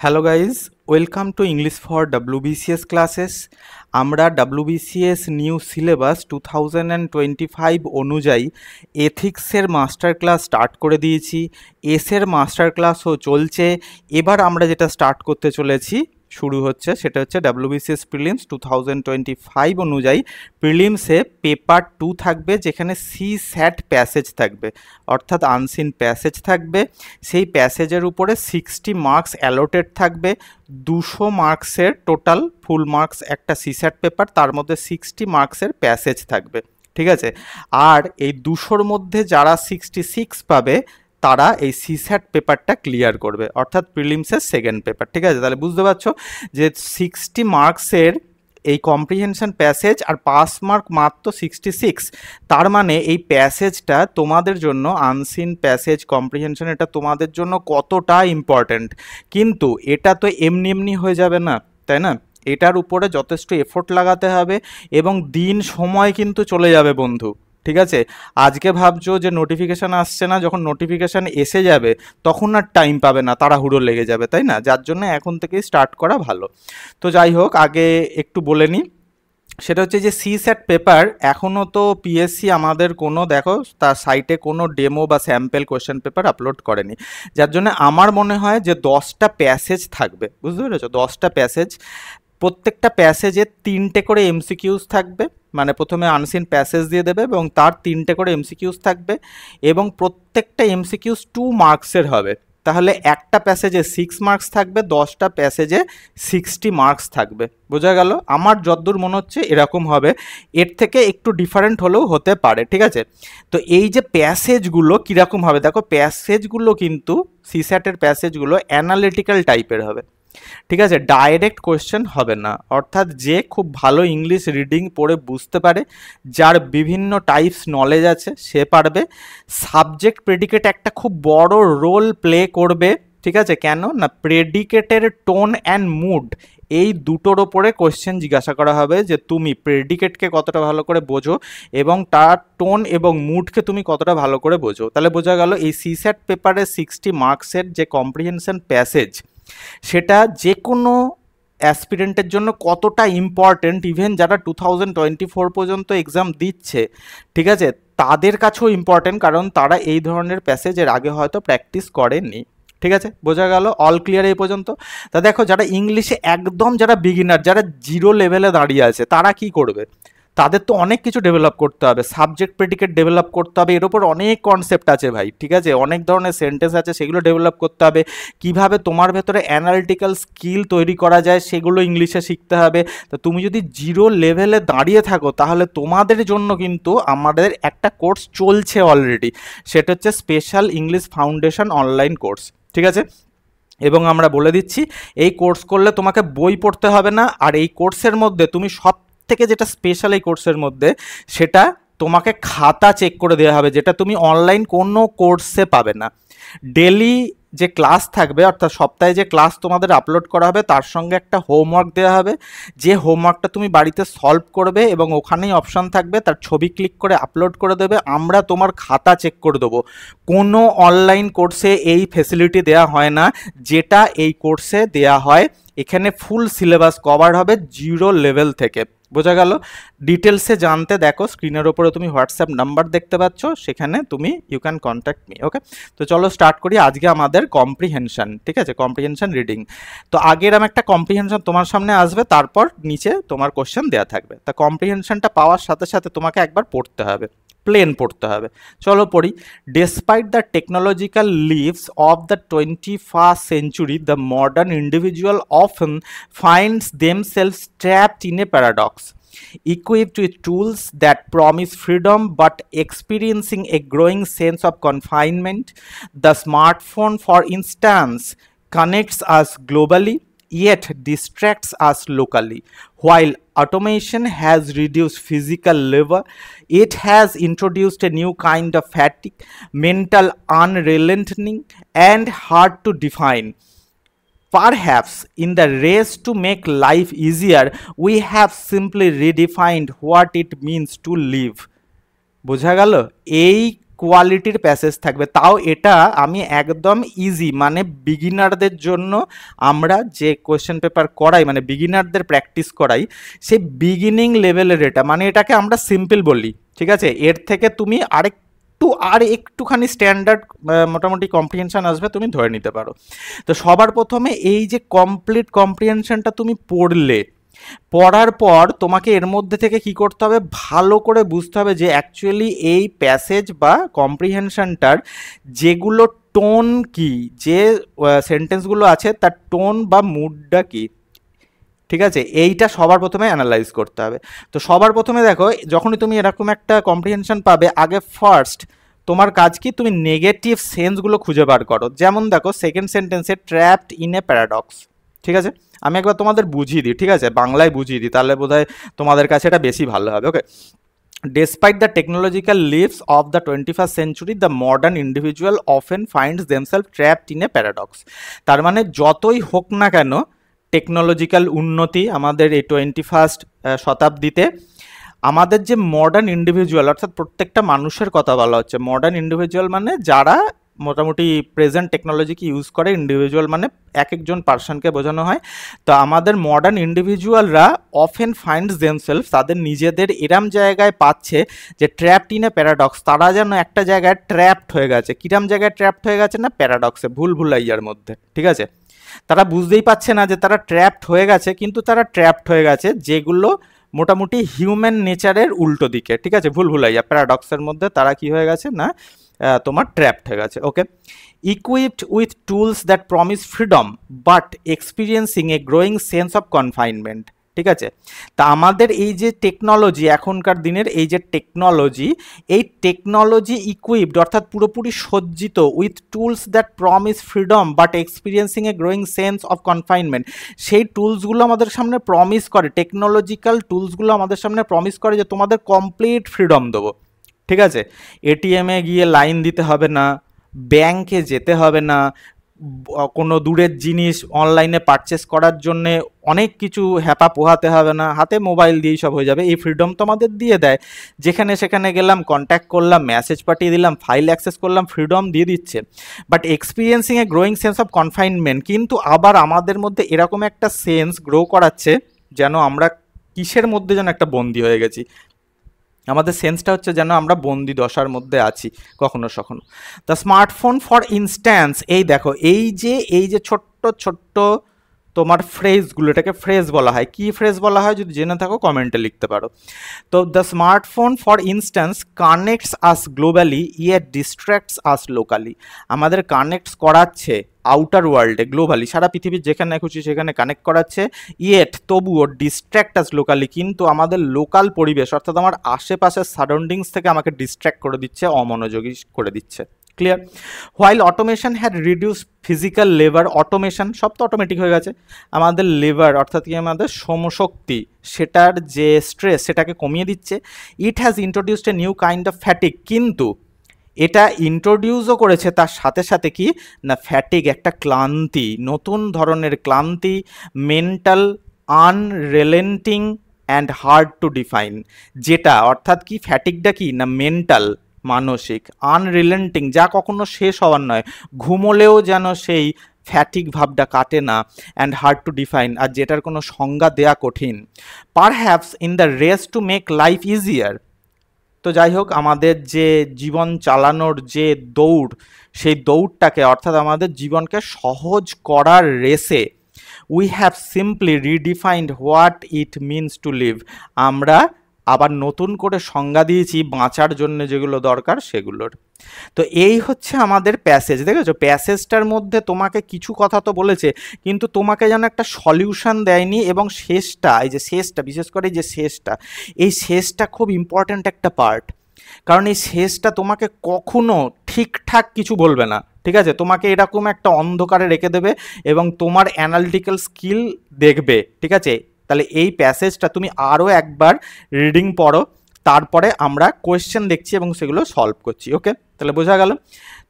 Hello guys, welcome to English for WBCS classes. আমরা WBCS new syllabus 2025 অনুযায়ী এথিক্সের master class start করে দিয়েছি। এসের মাস্টার ক্লাসও চলছে। এবার আমরা যেটা স্টার্ট করতে চলেছি শুরু হচ্ছে সেটা হচ্ছে WBCS প্রিলিমস 2025 অনুযায়ী প্রিলিমসে পেপার 2 থাকবে, যেখানে CSAT প্যাসেজ থাকবে, অর্থাৎ আনসিন প্যাসেজ থাকবে। সেই প্যাসেজের উপরে 60 মার্কস অ্যালোটেড থাকবে। 200 মার্কসের টোটাল ফুল মার্কস একটা CSAT পেপার, তার মধ্যে 60 মার্কসের প্যাসেজ থাকবে, ঠিক আছে। আর এই 200-র মধ্যে যারা 66 পাবে তারা এই CSAT পেপারটা ক্লিয়ার করবে, অর্থাৎ প্রিলিমসের সেকেন্ড পেপার, ঠিক আছে। তাহলে বুঝতে পারছো যে 60 মার্কসের এই কম্প্রিহেনশন প্যাসেজ আর পাস মার্ক মাত্র 66। তার মানে এই প্যাসেজটা তোমাদের জন্য, আনসিন প্যাসেজ কম্প্রিহেনশন, এটা তোমাদের জন্য কতটা ইম্পর্ট্যান্ট। কিন্তু এটা তো এমনি এমনি হয়ে যাবে না, তাই না? এটার উপরে যথেষ্ট এফোর্ট লাগাতে হবে এবং দিন সময় কিন্তু চলে যাবে বন্ধু, ঠিক আছে। আজকে ভাবছো যে নোটিফিকেশান আসছে না, যখন নোটিফিকেশান এসে যাবে তখন আর টাইম পাবে না, তাড়াহুড়ো লেগে যাবে, তাই না? যার জন্য এখন থেকেই স্টার্ট করা ভালো। তো যাই হোক, আগে একটু বলে নিই, সেটা হচ্ছে যে CSAT পেপার এখনও তো PSC আমাদের কোনো, দেখো তার সাইটে কোনো ডেমো বা স্যাম্পেল কোয়েশ্চেন পেপার আপলোড করেনি, যার জন্য আমার মনে হয় যে 10টা প্যাসেজ থাকবে, বুঝতে পেরেছো? 10টা প্যাসেজ, প্রত্যেকটা প্যাসেজে 3টে করে MCQs থাকবে, মানে প্রথমে আনসিন প্যাসেজ দিয়ে দেবে এবং তার 3টে করে MCQs থাকবে এবং প্রত্যেকটা MCQs 2 মার্কসের হবে। তাহলে একটা প্যাসেজে 6 মার্কস থাকবে, 10টা প্যাসেজে 60 মার্কস থাকবে। বোঝা গেল? আমার যতদূর মনে হচ্ছে এরকম হবে, এর থেকে একটু ডিফারেন্ট হলেও হতে পারে, ঠিক আছে। তো এই যে প্যাসেজগুলো কীরকম হবে, দেখো প্যাসেজগুলো কিন্তু CSAT-এর প্যাসেজগুলো অ্যানালিটিক্যাল টাইপের হবে, ঠিক আছে। ডাইরেক্ট কোয়েশ্চেন হবে না, অর্থাৎ যে খুব ভালো ইংলিশ রিডিং পড়ে বুঝতে পারে, যার বিভিন্ন টাইপস নলেজ আছে, সে পারবে। সাবজেক্ট প্রেডিকেট একটা খুব বড় রোল প্লে করবে, ঠিক আছে। কেন না, প্রেডিকেটের টোন অ্যান্ড মুড, এই দুটোর ওপরে কোয়েশ্চেন জিজ্ঞাসা করা হবে যে তুমি প্রেডিকেটকে কতটা ভালো করে বোঝো এবং তার টোন এবং মুডকে তুমি কতটা ভালো করে বোঝো। তাহলে বোঝা গেল এই CSAT পেপারে 60 মার্কসের যে কম্প্রিহেনশন প্যাসেজ, সেটা যে কোনো অ্যাসপিরেন্টের জন্য কতটা ইম্পর্টেন্ট, ইভেন যারা 2024 পর্যন্ত এক্সাম দিচ্ছে, ঠিক আছে, তাদের কাছেও ইম্পর্টেন্ট, কারণ তারা এই ধরনের প্যাসেজের আগে হয়তো প্র্যাকটিস করেনি, ঠিক আছে। বোঝা গেল? অল ক্লিয়ার এই পর্যন্ত? তা দেখো, যারা ইংলিশে একদম, যারা বিগিনার, যারা জিরো লেভেলে দাঁড়িয়ে আছে, তারা কি করবে? তাদের তো অনেক কিছু ডেভেলপ করতে হবে, সাবজেক্ট প্রেডিকেট ডেভেলপ করতে হবে, এর ওপর অনেক কনসেপ্ট আছে ভাই, ঠিক আছে, অনেক ধরনের সেন্টেন্স আছে, সেগুলো ডেভেলপ করতে হবে। কিভাবে তোমার ভেতরে অ্যানালিটিক্যাল স্কিল তৈরি করা যায় সেগুলো ইংলিশে শিখতে হবে। তো তুমি যদি জিরো লেভেলে দাঁড়িয়ে থাকো, তাহলে তোমাদের জন্য কিন্তু আমাদের একটা কোর্স চলছে অলরেডি, সেটা হচ্ছে special English foundation online course, ঠিক আছে। এবং আমরা বলে দিচ্ছি, এই কোর্স করলে তোমাকে বই পড়তে হবে না, আর এই কোর্সের মধ্যে তুমি সব থেকে যেটা স্পেশাল এই কোর্সের মধ্যে, সেটা তোমাকে খাতা চেক করে দেওয়া হবে, যেটা তুমি অনলাইন কোনো কোর্সে পাবে না। ডেলি যে ক্লাস থাকবে, অর্থাৎ সপ্তাহে যে ক্লাস তোমাদের আপলোড করা হবে, তার সঙ্গে একটা হোমওয়ার্ক দেওয়া হবে, যে হোমওয়ার্কটা তুমি বাড়িতে সলভ করবে এবং ওখানেই অপশান থাকবে, তার ছবি ক্লিক করে আপলোড করে দেবে, আমরা তোমার খাতা চেক করে দেবো। কোনো অনলাইন কোর্সে এই ফেসিলিটি দেওয়া হয় না, যেটা এই কোর্সে দেওয়া হয়। এখানে ফুল সিলেবাস কভার হবে জিরো লেভেল থেকে। বোঝা গেল? ডিটেলসে জানতে দেখো স্ক্রিনের ওপরে তুমি হোয়াটসঅ্যাপ নাম্বার দেখতে পাচ্ছ, সেখানে তুমি ইউ ক্যান কন্ট্যাক্ট মি, ওকে। তো চলো স্টার্ট করি। আজকে আমাদের কম্প্রিহেনশন, ঠিক আছে, কম্প্রিহেনশন রিডিং। তো আগের আমি একটা কম্প্রিহেনশন তোমার সামনে আসবে, তারপর নিচে তোমার কোশ্চেন দেওয়া থাকবে। তা কম্প্রিহেনশনটা পাওয়ার সাথে সাথে তোমাকে একবার পড়তে হবে, প্লেন পড়তে হবে। চলো পড়ি। Despite the technological leaps of the 21st century, the modern individual often finds themselves trapped in a paradox. Equipped with tools that promise freedom but experiencing a growing sense of confinement, the smartphone, for instance, connects us globally yet distracts us locally. While automation has reduced physical labor, it has introduced a new kind of fatigue, mental unrelenting and hard to define. Perhaps in the race to make life easier, we have simply redefined what it means to live. বোঝা গেল? এই কোয়ালিটির passage থাকবে। তাও এটা আমি একদম easy, মানে বিগিনারদের জন্য আমরা যে কোয়েশ্চেন পেপার করাই, মানে বিগিনারদের প্র্যাকটিস করাই, সেই বিগিনিং লেভেলের এটা, মানে এটাকে আমরা সিম্পল বলি, ঠিক আছে। এর থেকে তুমি আর একটুখানি স্ট্যান্ডার্ড মোটামুটি কম্প্রিহেনশন আসবে, তুমি ধরে নিতে পারো। তো সবার প্রথমে এই যে কমপ্লিট কম্প্রিহেনশনটা তুমি পড়ার পর তোমাকে এর মধ্যে থেকে কি করতে হবে, ভালো করে বুঝতে হবে যে অ্যাকচুয়ালি এই প্যাসেজ বা কম্প্রিহেনশনটার যেগুলো টোন কি, যে সেন্টেন্সগুলো আছে তার টোন বা মুডটা কি, ঠিক আছে, এইটা সবার প্রথমে অ্যানালাইজ করতে হবে। তো সবার প্রথমে দেখো, যখনই তুমি এরকম একটা কম্প্রিহেনশন পাবে, আগে ফার্স্ট তোমার কাজ কি, তুমি নেগেটিভ সেন্সগুলো খুঁজে বার করো। যেমন দেখো সেকেন্ড সেন্টেন্সে ট্র্যাপড ইন এ প্যারাডক্স, ঠিক আছে। আমি একবার তোমাদের বুঝিয়ে দিই, ঠিক আছে, বাংলায় বুঝিয়ে দিই, তাহলে বোধহয় তোমাদের কাছে এটা বেশি ভালো হবে। ওকে, Despite the technological leaps of the 21st century, the modern individual often finds themselves trapped in a paradox. তার মানে যতই হোক না কেন টেকনোলজিক্যাল উন্নতি আমাদের এই 21st শতাব্দীতে, আমাদের যে মডার্ন ইন্ডিভিজুয়াল, অর্থাৎ প্রত্যেকটা মানুষের কথা বলা হচ্ছে, মডার্ন ইন্ডিভিজুয়াল মানে যারা মোটামুটি প্রেজেন্ট টেকনোলজিকে ইউজ করে, ইন্ডিভিজুয়াল মানে এক একজন পার্সনকে বোঝানো হয়। তো আমাদের মডার্ন ইন্ডিভিজুয়ালরা অফেন ফাইন্ডস দেমসেলফ, তাদের নিজেদের এরম জায়গায় পাচ্ছে যে ট্র্যাপড ইন এ প্যারাডক্স, তারা যেন একটা জায়গায় ট্র্যাপড হয়ে গেছে। কিরম জায়গায় ট্র্যাপড হয়ে গেছে না, প্যারাডক্সে, ভুলভুলাইয়ার মধ্যে, ঠিক আছে। তারা বুঝতেই পারছে না যে তারা ট্র্যাপড হয়ে গেছে, কিন্তু তারা ট্র্যাপড হয়ে গেছে যেগুলো মোটামুটি হিউম্যান নেচারের উল্টো দিকে, ঠিক আছে, ভুলভুলাইয়া প্যারাডক্সের মধ্যে তারা কি হয়ে গেছে না, তোমার ট্র্যাপড হয়ে গেছে। ওকে, equipped with tools that promise freedom but experiencing a growing sense of confinement, ঠিক আছে। তা আমাদের এই যে টেকনোলজি, এখনকার দিনের এই যে টেকনোলজি ইকুইপড অর্থাৎ পুরোপুরি সজ্জিত with tools that promise freedom but experiencing a growing sense of confinement, সেই টুলসগুলো আমাদের সামনে প্রমিস করে, টেকনোলজিক্যাল টুলসগুলো আমাদের সামনে প্রমিস করে যে তোমাদের কমপ্লিট ফ্রিডম দেবো, ঠিক আছে। এটিএমে গিয়ে লাইন দিতে হবে না, ব্যাংকে যেতে হবে না, কোনো দূরের জিনিস অনলাইনে পারচেস করার জন্যে অনেক কিছু হ্যাপা পোহাতে হবে না, হাতে মোবাইল দিয়েই সব হয়ে যাবে। এই ফ্রিডম তো আমাদের দিয়ে দেয়, যেখানে সেখানে গেলাম, কন্ট্যাক্ট করলাম, মেসেজ পাঠিয়ে দিলাম, ফাইল অ্যাক্সেস করলাম, ফ্রিডম দিয়ে দিচ্ছে। But experiencing a growing sense of confinement, কিন্তু আবার আমাদের মধ্যে এরকম একটা সেন্স গ্রো করাচ্ছে যেন আমরা কিসের মধ্যে যেন একটা বন্দী হয়ে গেছি। আমাদের সেন্সটা হচ্ছে যেন আমরা বন্দি দশার মধ্যে আছি কখনো কখনো। দ্য স্মার্টফোন ফর ইনস্ট্যান্স, এই দেখো এই যে ছোট্ট ছোট্ট তোমার ফ্রেজগুলো, এটাকে ফ্রেজ বলা হয়। কি ফ্রেজ বলা হয় যদি জেনে থাকো কমেন্টে লিখতে পারো। তো the smartphone for instance connects us globally yet distracts us locally, আমাদের কানেক্টস করাচ্ছে আউটার ওয়ার্ল্ডে, গ্লোবালি, সারা পৃথিবীর যেখানে খুশি সেখানে কানেক্ট করাচ্ছে, ইয়েট তবুও ডিস্ট্র্যাক্ট আস লোকালি, কিন্তু আমাদের লোকাল পরিবেশ অর্থাৎ আমার আশেপাশের সারাউন্ডিংস থেকে আমাকে ডিস্ট্র্যাক্ট করে দিচ্ছে, অমনোযোগী করে দিচ্ছে। Clear? While automation had reduce physical labour, automation সব তো অটোমেটিক হয়ে গেছে, আমাদের লেবার অর্থাৎ কি আমাদের শ্রমশক্তি, সেটার যে স্ট্রেস সেটাকে কমিয়ে দিচ্ছে। It has introduced a new kind of fatigue, কিন্তু এটা ইন্ট্রোডিউসও করেছে তার সাথে সাথে কি না, ফ্যাটিক, একটা ক্লান্তি, নতুন ধরনের ক্লান্তি, mental unrelenting and hard to define, যেটা অর্থাৎ কি ফ্যাটিকটা কি না, মেন্টাল মানসিক, আনরিলেন্টিং যা কখনো শেষ হওয়ার নয়, ঘুমোলেও যেন সেই ফ্যাটিক ভাবটা কাটে না, অ্যান্ড হার্ড টু ডিফাইন, আর যেটার কোনো সংজ্ঞা দেয়া কঠিন। Perhaps in the race to make life easier, তো যাই হোক আমাদের যে জীবন চালানোর যে দৌড়, সেই দৌড়টাকে অর্থাৎ আমাদের জীবনকে সহজ করার রেসে we have simply redefined what it means to live, আমরা আবার নতুন করে সংজ্ঞা দিয়েছি বাঁচার জন্য যেগুলো দরকার সেগুলোর। তো এই হচ্ছে আমাদের প্যাসেজ, দেখেছো প্যাসেজটার মধ্যে তোমাকে কিছু কথা তো বলেছে, কিন্তু তোমাকে যেন একটা সলিউশন দেয়নি, এবং শেষটা, এই যে শেষটা, বিশেষ করে এই যে শেষটা, এই শেষটা খুব ইম্পর্ট্যান্ট একটা পার্ট, কারণ এই শেষটা তোমাকে কখনো ঠিকঠাক কিছু বলবে না, ঠিক আছে, তোমাকে এরকম একটা অন্ধকারে রেখে দেবে এবং তোমার অ্যানালিটিক্যাল স্কিল দেখবে, ঠিক আছে। তাহলে এই প্যাসেজটা তুমি আরও একবার রিডিং পড়ো, তারপরে আমরা কোয়েশ্চেন দেখছি এবং সেগুলো সলভ করছি। ওকে, তাহলে বোঝা গেল।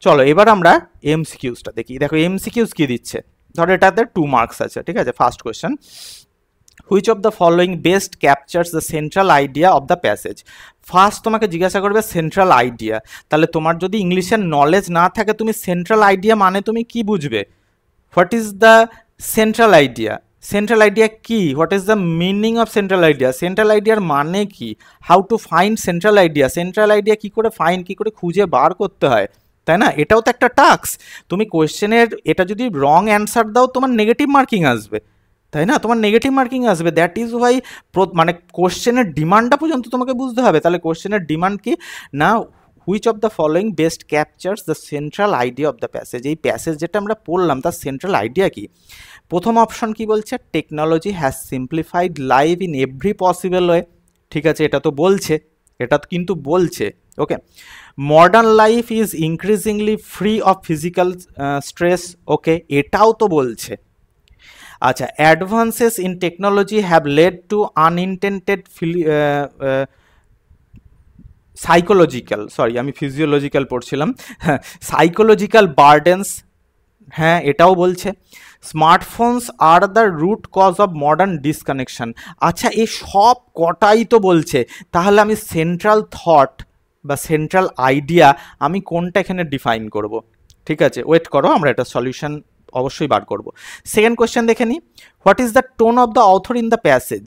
চলো এবার আমরা এমসিকিউজটা দেখি। দেখো এমসিকিউজ কি দিচ্ছে, ধরো এটাতে 2 মার্কস আছে, ঠিক আছে। First question, which of the following best captures the central idea of the passage. First তোমাকে জিজ্ঞাসা করবে সেন্ট্রাল আইডিয়া, তাহলে তোমার যদি ইংলিশের নলেজ না থাকে তুমি সেন্ট্রাল আইডিয়া মানে তুমি কি বুঝবে? What is the central idea? Central idea কি? What is the meaning of central idea? Central আইডিয়ার মানে কি? How to find central idea? Central idea কি করে ফাইন্ড, কি করে খুঁজে বার করতে হয়, তাই না? এটাও তো একটা টাস্ক। তুমি কোয়েশ্চেনের এটা যদি রং অ্যান্সার দাও তোমার নেগেটিভ মার্কিং আসবে, তাই না? তোমার নেগেটিভ মার্কিং আসবে। দ্যাট ইজ ওয়াই মানে কোশ্চেনের ডিমান্ডটা পর্যন্ত তোমাকে বুঝতে হবে। তাহলে কোশ্চেনের ডিমান্ড কি না, which of the following best captures the central idea of the passage. এই প্যাসেজ যেটা আমরা পড়লাম তার সেন্ট্রাল আইডিয়া কি? প্রথম অপশন কি বলছে? Technology has simplified life in every possible way. ঠিক আছে, এটা তো বলছে, এটা কিন্তু বলছে। Okay, modern life is increasingly free of physical stress. Okay, এটাও তো বলছে। আচ্ছা, advances in technology have led to unintended psychological, sorry আমি ফিজিওলজিক্যাল পড়ছিলাম, হ্যাঁ সাইকোলজিক্যাল বার্ডেন্স, হ্যাঁ এটাও বলছে। Smartphones are the root cause of modern disconnection. আচ্ছা, এই সব কটাই তো বলছে, তাহলে আমি সেন্ট্রাল থট বা সেন্ট্রাল আইডিয়া আমি কোনটা এখানে ডিফাইন করব? ঠিক আছে, ওয়েট করো, আমরা এটা সলিউশন অবশ্যই বার করব। সেকেন্ড কোয়েশ্চেন দেখে নিই, what is the tone of the author in the passage?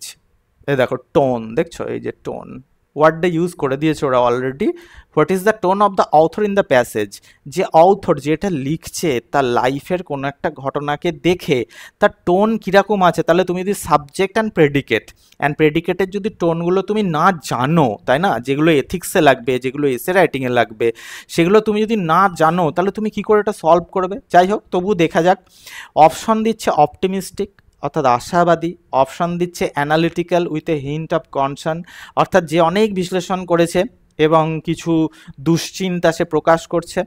এই দেখো টোন, দেখছো এই যে টোন ওয়ার্ডটা ইউজ করে দিয়েছে ওরা already. What is the tone of the author in the passage? যে অথর যেটা লিখছে তার লাইফের কোনো একটা ঘটনাকে দেখে তার টোন কীরকম আছে, তাহলে তুমি যদি সাবজেক্ট অ্যান্ড প্রেডিকেটের যদি টোনগুলো তুমি না জানো, তাই না, যেগুলো এথিক্সে লাগবে, যেগুলো এসে রাইটিংয়ে লাগবে, সেগুলো তুমি যদি না জানো তাহলে তুমি কী করে এটা সলভ করবে? যাই হোক, তবু দেখা যাক। অপশন দিচ্ছে অপটিমিস্টিক অর্থাৎ আশাবাদী, অপশন দিচ্ছে analytical with a hint of concern অর্থাৎ যে অনেক বিশ্লেষণ করেছে এবং কিছু দুশ্চিন্তা সে প্রকাশ করছে,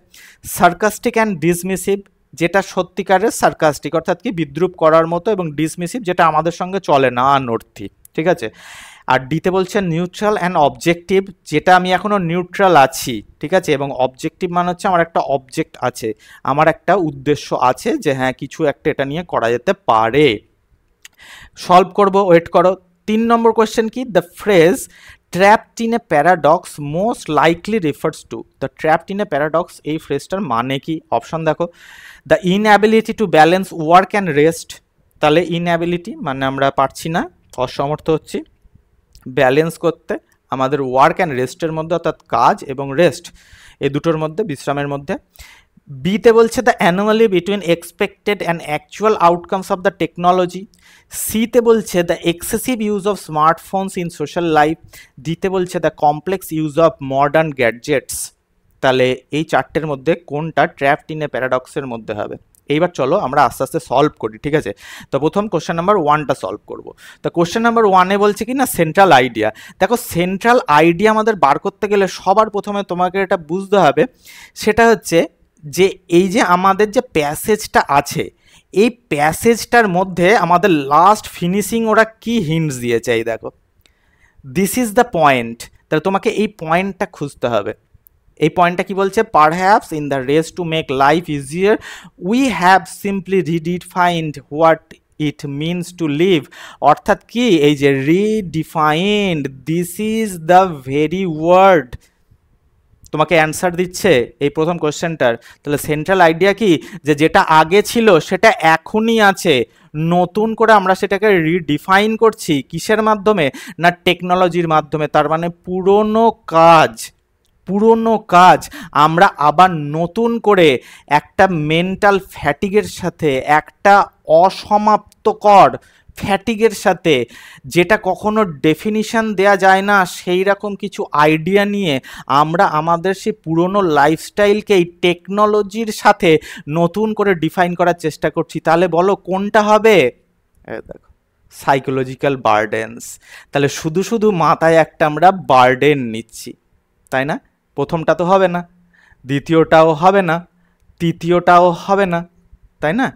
সার্কাস্টিক অ্যান্ড ডিসমিসিভ যেটা সত্যিকারের সার্কাস্টিক অর্থাৎ কি বিদ্রুপ করার মতো, এবং ডিসমিসিভ যেটা আমাদের সঙ্গে চলে না, নর্থি। ঠিক আছে, আর ডিতে বলছে নিউট্রাল অ্যান্ড অবজেক্টিভ, যেটা আমি এখনও নিউট্রাল আছি। ঠিক আছে, এবং অবজেক্টিভ মানে হচ্ছে আমার একটা অবজেক্ট আছে, আমার একটা উদ্দেশ্য আছে যে হ্যাঁ কিছু একটা এটা নিয়ে করা যেতে পারে। সলভ করব, ওয়েট করো। 3 নম্বর কোয়েশ্চেন কি? The phrase trapped in a paradox most likely refers to. The trapped in a paradox এই ফ্রেজটার মানে কি? অপশন দেখো, the ইনঅ্যাবিলিটি to balance work and rest. তাহলে ইনঅ্যাবিলিটি মানে আমরা পারছি না, অসমর্থ হচ্ছি ব্যালেন্স করতে আমাদের ওয়ার্ক অ্যান্ড রেস্টের মধ্যে, অর্থাৎ কাজ এবং রেস্ট এই দুটোর মধ্যে, বিশ্রামের মধ্যে। বিতে বলছে the anomaly between expected and actual outcomes of the technology. সিতে বলছে the excessive use of smartphones in social life. ডিতে বলছে the complex use of modern gadgets. তাহলে এই চারটের মধ্যে কোনটা ট্র্যাপড ইন এ প্যারাডক্সের মধ্যে হবে? এইবার চলো আমরা আস্তে আস্তে সলভ করি। ঠিক আছে, তো প্রথম কোশ্চেন নাম্বার 1টা সলভ করব। তো কোশ্চেন নাম্বার 1-এ বলছে কি না সেন্ট্রাল আইডিয়া। দেখো সেন্ট্রাল আইডিয়া আমাদের বার করতে গেলে সবার প্রথমে তোমাকে এটা বুঝতে হবে, সেটা হচ্ছে যে এই যে আমাদের যে প্যাসেজটা আছে এই প্যাসেজটার মধ্যে আমাদের লাস্ট ফিনিশিং ওরা কি হিন্টস দিয়েছে, এই দেখো দিস ইজ দ্য পয়েন্ট। তাহলে তোমাকে এই পয়েন্টটা খুঁজতে হবে। এই পয়েন্টটা কি বলছে? Perhaps in the race to make life easier we have simply redefined what it means to live. অর্থাৎ কি, এই যে redefined, this is the very word তোমাকে অ্যান্সার দিচ্ছে এই প্রথম কোশ্চেনটার। তাহলে সেন্ট্রাল আইডিয়া কি, যে যেটা আগে ছিল সেটা এখনই আছে, নতুন করে আমরা সেটাকে রিডিফাইন করছি কিসের মাধ্যমে? না টেকনোলজির মাধ্যমে। তার মানে পুরনো কাজ আমরা আবার নতুন করে একটা মেন্টাল ফ্যাটিগের সাথে, একটা অসমাপ্তকর ফ্যাটিগের সাথে, যেটা কখনো ডেফিনিশন দেয়া যায় না সেই রকম কিছু আইডিয়া নিয়ে আমরা আমাদের সেই পুরনো লাইফস্টাইলকে এই টেকনোলজির সাথে নতুন করে ডিফাইন করার চেষ্টা করছি। তাহলে বলো কোনটা হবে? দেখো সাইকোলজিক্যাল বার্ডেন্স। তাহলে শুধু শুধু মাথায় একটা আমরা বার্ডেন নিচ্ছি, তাই না? প্রথমটা তো হবে না, দ্বিতীয়টাও হবে না, তৃতীয়টাও হবে না, তাই না?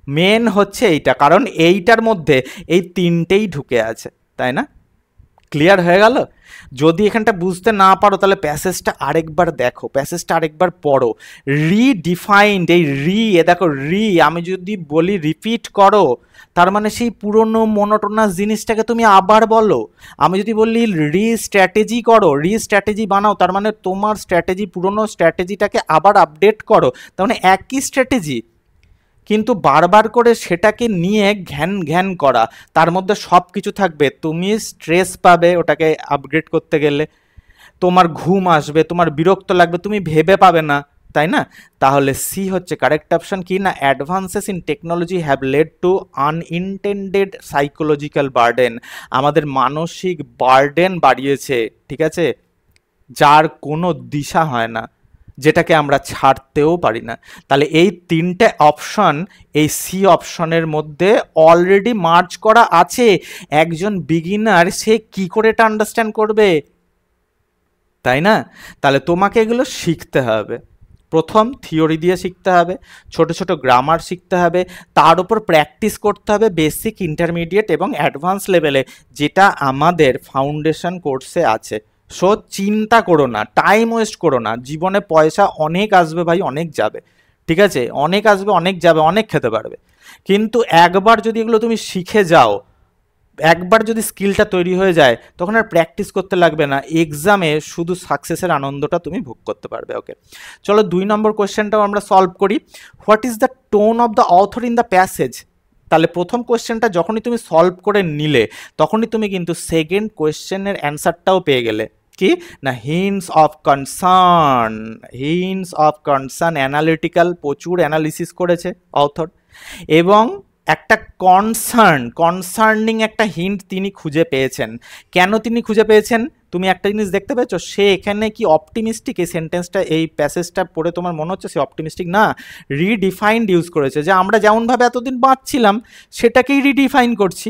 মেন হচ্ছে এইটা, কারণ এইটার মধ্যে এই তিনটেই ঢুকে আছে, তাই না? ক্লিয়ার হয়ে গেল? যদি এখানটা বুঝতে না পারো তাহলে প্যাসেজটা আরেকবার দেখো, প্যাসেজটা আরেকবার পড়ো। রিডিফাইন্ড, এই এ দেখো আমি যদি বলি রিপিট করো, তার মানে সেই পুরনো মোনোটোনাস জিনিসটাকে তুমি আবার বলো। আমি যদি বলি স্ট্র্যাটেজি করো, স্ট্র্যাটেজি বানাও, তার মানে তোমার স্ট্র্যাটেজি, পুরনো স্ট্র্যাটেজিটাকে আবার আপডেট করো, তার মানে একই স্ট্র্যাটেজি, কিন্তু বারবার করে সেটাকে নিয়ে ঘ্যান ঘ্যান করা, তার মধ্যে সব কিছু থাকবে, তুমি স্ট্রেস পাবে ওটাকে আপগ্রেড করতে গেলে, তোমার ঘুম আসবে, তোমার বিরক্ত লাগবে, তুমি ভেবে পাবে না, তাই না? তাহলে সি হচ্ছে কারেক্ট অপশন। কি না, advances in technology have led to unintended psychological burden, আমাদের মানসিক বার্ডেন বাড়িয়েছে, ঠিক আছে, যার কোনো দিশা হয় না, যেটাকে আমরা ছাড়তেও পারি না। তাহলে এই তিনটে অপশন এই সি অপশনের মধ্যে অলরেডি মার্জ করা আছে। একজন বিগিনার সে কি করে এটা আন্ডারস্ট্যান্ড করবে, তাই না? তাহলে তোমাকে এগুলো শিখতে হবে। প্রথম থিওরি দিয়ে শিখতে হবে, ছোট ছোট গ্রামার শিখতে হবে, তার উপর প্র্যাকটিস করতে হবে বেসিক, ইন্টারমিডিয়েট এবং অ্যাডভান্স লেভেলে, যেটা আমাদের ফাউন্ডেশন কোর্সে আছে। সো চিন্তা করো না, টাইম ওয়েস্ট করো না, জীবনে পয়সা অনেক আসবে ভাই, অনেক যাবে, ঠিক আছে, অনেক আসবে, অনেক যাবে, অনেক খেতে পারবে, কিন্তু একবার যদি এগুলো তুমি শিখে যাও, একবার যদি স্কিলটা তৈরি হয়ে যায়, তখন আর প্র্যাকটিস করতে লাগবে না, এক্সামে শুধু সাকসেসের আনন্দটা তুমি ভোগ করতে পারবে। ওকে, চলো 2 নম্বর কোয়েশ্চেনটাও আমরা সলভ করি। What is the tone of the author in the passage? তাহলে প্রথম কোয়েশ্চেনটা যখনই তুমি সলভ করে নিলে, তখনই তুমি কিন্তু সেকেন্ড কোয়েশ্চেনের অ্যান্সারটাও পেয়ে গেলে। কি না, hints of concern, hints of concern, analytical, প্রচুর অ্যানালিসিস করেছে অথর, এবং একটা কনসার্নিং একটা হিন্ট তিনি খুঁজে পেয়েছেন। কেন তিনি খুঁজে পেয়েছেন? তুমি একটা জিনিস দেখতে পেয়েছো, সে এখানে কি অপটিমিস্টিক, এই সেন্টেন্সটা, এই প্যাসেজটা পড়ে তোমার মনে হচ্ছে সে অপটিমিস্টিক না, রিডিফাইন্ড ইউজ করেছে, যে আমরা যেমনভাবে এতদিন বাঁচছিলাম সেটাকেই রিডিফাইন করছি,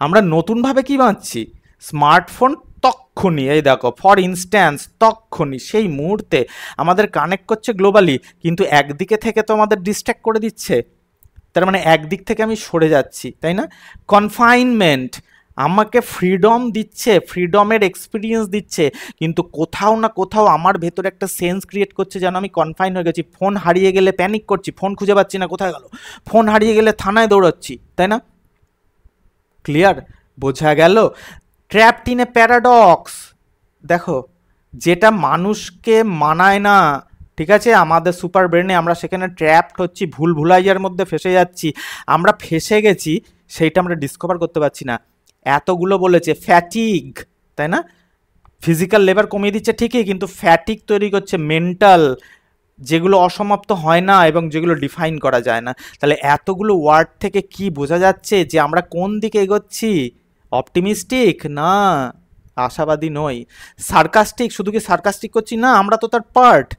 আমরা নতুনভাবে কি বাঁচছি, স্মার্টফোন তক্ষুনি, এই দেখো ফর ইনস্ট্যান্স, তক্ষুনি সেই মুহূর্তে আমাদের কানেক্ট করছে গ্লোবালি, কিন্তু একদিকে থেকে তো আমাদের ডিস্ট্র্যাক্ট করে দিচ্ছে, তার মানে একদিক থেকে আমি সরে যাচ্ছি, তাই না? কনফাইনমেন্ট আমাকে ফ্রিডম দিচ্ছে, ফ্রিডমের এক্সপিরিয়েন্স দিচ্ছে, কিন্তু কোথাও না কোথাও আমার ভেতরে একটা সেন্স ক্রিয়েট করছে যেন আমি কনফাইন হয়ে গেছি। ফোন হারিয়ে গেলে প্যানিক করছি, ফোন খুঁজে পাচ্ছি না কোথায় গেল, ফোন হারিয়ে গেলে থানায় দৌড়াচ্ছি, তাই না? ক্লিয়ার, বোঝা গেল? ট্র্যাপড ইন এ প্যারাডক্স, দেখো যেটা মানুষকে মানায় না, ঠিক আছে, আমাদের সুপার ব্রেনে আমরা সেখানে ট্র্যাপড হচ্ছি, ভুল ভুলাইয়ার মধ্যে ফেসে যাচ্ছি, আমরা ফেসে গেছি, সেইটা আমরা ডিসকভার করতে পারছি না। এতগুলো বলেছে ফ্যাটিগ, তাই না, ফিজিক্যাল লেবার কমিয়ে দিচ্ছে ঠিকই, কিন্তু ফ্যাটিগ তৈরি করছে মেন্টাল, যেগুলো অসমাপ্ত হয় না এবং যেগুলো ডিফাইন করা যায় না। তাহলে এতগুলো ওয়ার্ড থেকে কি বোঝা যাচ্ছে যে আমরা কোন দিকে এগোচ্ছি? অপটিমিস্টিক না, আশাবাদী নই। সার্কাস্টিক, শুধু কি সার্কাস্টিক করছি না, আমরা তো তার পার্ট,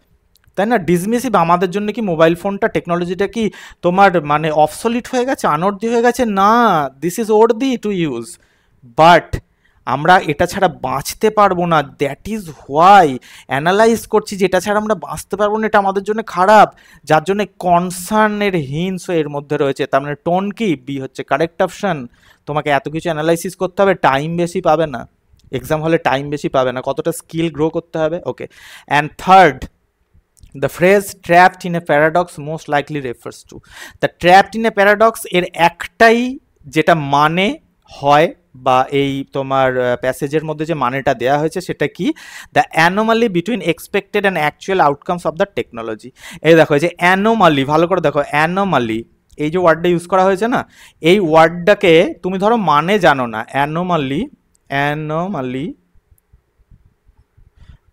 তাই না? ডিসমিসিভ, আমাদের জন্য কি মোবাইল ফোনটা, টেকনোলজিটা কি তোমার মানে অবসলিট হয়ে গেছে, আনর্দি হয়ে গেছে? না, this is worthy to use, but আমরা এটা ছাড়া বাঁচতে পারবো না। দ্যাট ইজ হোয়াই অ্যানালাইজ করছি যে এটা ছাড়া আমরা বাঁচতে পারবো না, এটা আমাদের জন্য খারাপ, যার জন্য কনসার্নের হিন্টস এর মধ্যে রয়েছে। তার মানে টোন কি, বি হচ্ছে কারেক্ট অপশন। তোমাকে এত কিছু অ্যানালাইসিস করতে হবে, টাইম বেশি পাবে না, এক্সাম হলে টাইম বেশি পাবে না, কতটা স্কিল গ্রো করতে হবে। Okay, and third, the phrase trapped in a paradox most likely refers to, the trapped in a paradox এর একটাই যেটা মানে হয়, বা এই তোমার প্যাসেজের মধ্যে যে মানেটা দেয়া হয়েছে সেটা কি, the anomaly between expected and actual outcomes of the technology. এই দেখো এই যে অ্যানোমালি, ভালো করে দেখো, অ্যানোমালি এই যে ওয়ার্ডটা ইউজ করা হয়েছে না, এই ওয়ার্ডটাকে তুমি ধরো মানে জানো না, অ্যানোমালি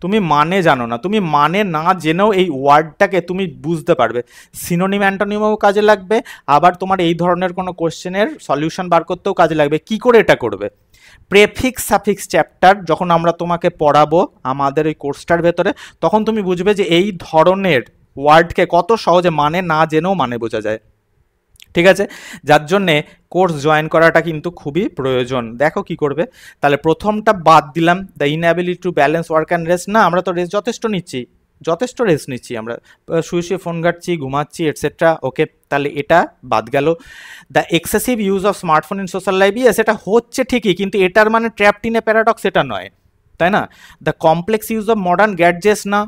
তুমি মানে জানো না, তুমি মানে না জেনেও এই ওয়ার্ডটাকে তুমি বুঝতে পারবে, সিনোনিম অ্যান্টোনিমও কাজে লাগবে, আবার তোমার এই ধরনের কোনো কোশ্চেনের সলিউশন বার করতেও কাজে লাগবে। কি করে এটা করবে? প্রেফিক্স সাফিক্স চ্যাপ্টার যখন আমরা তোমাকে পড়াবো আমাদের এই কোর্সটার ভেতরে, তখন তুমি বুঝবে যে এই ধরনের ওয়ার্ডকে কত সহজে মানে না জেনেও মানে বোঝা যায়, ঠিক আছে, যার জন্যে কোর্স জয়েন করাটা কিন্তু খুবই প্রয়োজন। দেখো কি করবে, তাহলে প্রথমটা বাদ দিলাম, the ইনঅ্যাবিলিটি to balance work and rest, না আমরা তো রেস্ট যথেষ্ট নিচ্ছি, যথেষ্ট রেস্ট নিচ্ছি আমরা, শুয়ে শুয়ে ফোন ঘাটছি, ঘুমাচ্ছি এটসেট্রা। ওকে, তাহলে এটা বাদ গেল। The excessive use of smartphone in social life, yes এটা হচ্ছে ঠিকই, কিন্তু এটার মানে ট্র্যাপড ইন এ প্যারাডক্স এটা নয়, তাই না? The complex use of modern gadgets, না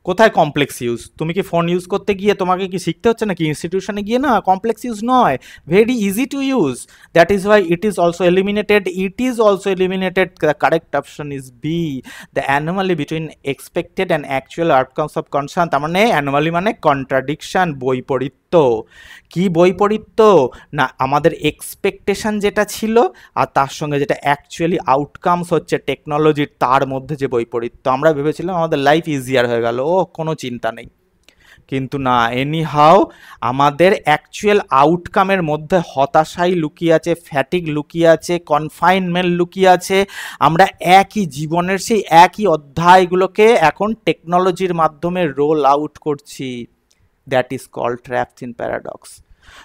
কোথায় কমপ্লেক্স ইউজ? তুমি কি ফোন ইউজ করতে গিয়ে তোমাকে কি শিখতে হচ্ছে নাকি ইনস্টিটিউশনে গিয়ে? না, কমপ্লেক্স ইউজ নয়, very easy to use. That is why it is also eliminated, the correct option is B, the anomaly between expected and actual outcomes of concern. তার মানে অ্যানোমালি মানে কন্ট্রাডিকশন, বৈপরীত্য। কি বৈপরীত্য? না আমাদের এক্সপেকটেশন যেটা ছিল আর তার সঙ্গে যেটা অ্যাকচুয়ালি আউটকামস হচ্ছে টেকনোলজির, তার মধ্যে যে বৈপরীত্য। আমরা ভেবেছিলাম আমাদের লাইফ ইজিয়ার হয়ে গেল, ও কোনো চিন্তা নেই, কিন্তু না, এনি হাউ আমাদের অ্যাকচুয়াল আউটকামের মধ্যে হতাশাই লুকিয়ে আছে, ফ্যাটিক লুকিয়ে আছে, কনফাইনমেন্ট লুকিয়ে আছে। আমরা একই জীবনের সেই একই অধ্যায়গুলোকে এখন টেকনোলজির মাধ্যমে রোল আউট করছি। That is called trapped in paradox.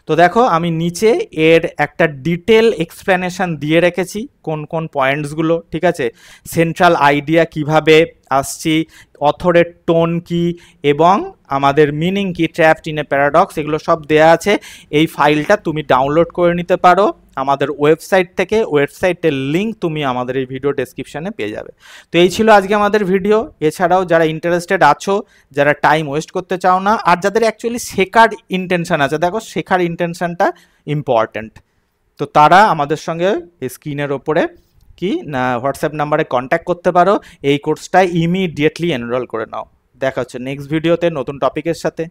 তো দেখো আমি নিচে এর একটা ডিটেল এক্সপ্লেনেশন দিয়ে রেখেছি, কোন কোন পয়েন্টসগুলো, ঠিক আছে? সেন্ট্রাল আইডিয়া কিভাবে আসছি, অথরের টোন কি, এবং আমাদের মিনিং কি, ট্র্যাপড ইন এ প্যারাডক্স, এগুলো সব দেয়া আছে। এই ফাইলটা তুমি ডাউনলোড করে নিতে পারো আমাদের ওয়েবসাইট থেকে, ওয়েবসাইটের লিঙ্ক তুমি আমাদের এই ভিডিও ডেসক্রিপশানে পেয়ে যাবে। তো এই ছিল আজকে আমাদের ভিডিও। এছাড়াও যারা ইন্টারেস্টেড আছো, যারা টাইম ওয়েস্ট করতে চাও না, আর যাদের অ্যাকচুয়ালি শেখার ইন্টেনশন আছে, দেখো শেখার ইন্টেনশনটা ইম্পর্ট্যান্ট, তো তারা আমাদের সঙ্গে স্ক্রিনের ওপরে কি না হোয়াটসঅ্যাপ নাম্বারে কন্ট্যাক্ট করতে পারো, এই কোর্সটায় ইমিডিয়েটলি এনরোল করে নাও। দেখা হচ্ছে নেক্সট ভিডিওতে নতুন টপিকের সাথে।